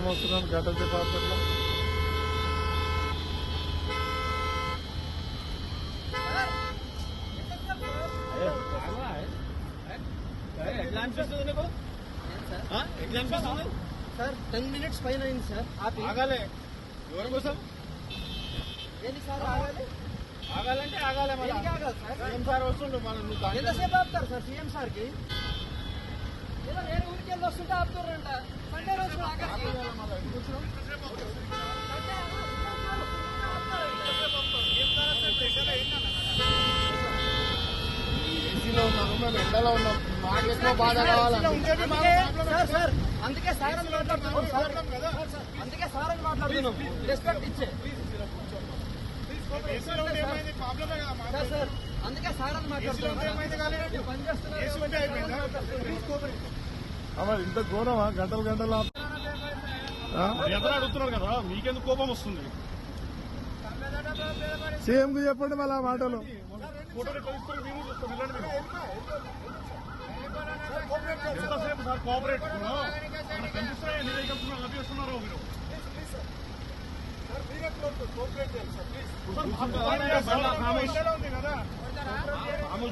జనం వస్తున్నారు గడ్డ డిపార్ట్మెంట్లో. సార్ 10 minutes పైన అయింది సార్. ఆగాలి ఎవరి కోసం? ఏంటి సార్ ఆగాలి? ఆగాలంటే ఆగాలి. సీఎం సార్ వస్తుండ్రు. ఎంతసేపు ఆపుతారు సార్ సీఎం సార్ కి? ఏదో నేను ఊరికి వెళ్ళి వస్తుంటే ఆపుతారంట. సండే రోజు ఏసీలో ఉన్నాము, మేము ఎండలో ఉన్నాం. మాకు ఎక్కువ బాధ కావాలి సార్. సార్ అందుకే సార్ అని మాట్లాడుతున్నాం సార్. అందుకే సార్ అని మాట్లాడుతున్నాం. రెస్పెక్ట్ ఇచ్చే సార్. సార్ అందుకే సార్ అని మాట్లాడుతున్నాం. ఇంత ఘోరమా? గంటలు గంటలు ఎదురు అడుగుతున్నారు కదా, మీకెందుకు కోపం వస్తుంది? సీఎం కు చెప్పండి మళ్ళీ ఆ మాటలు. ఎంతసేపు సార్ కోఆపరేట్ కనిపిస్తున్నాయి, ఎన్ని వెహికల్స్ ఆపేస్తున్నారో మీరు.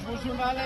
చూసి ఉండాలి.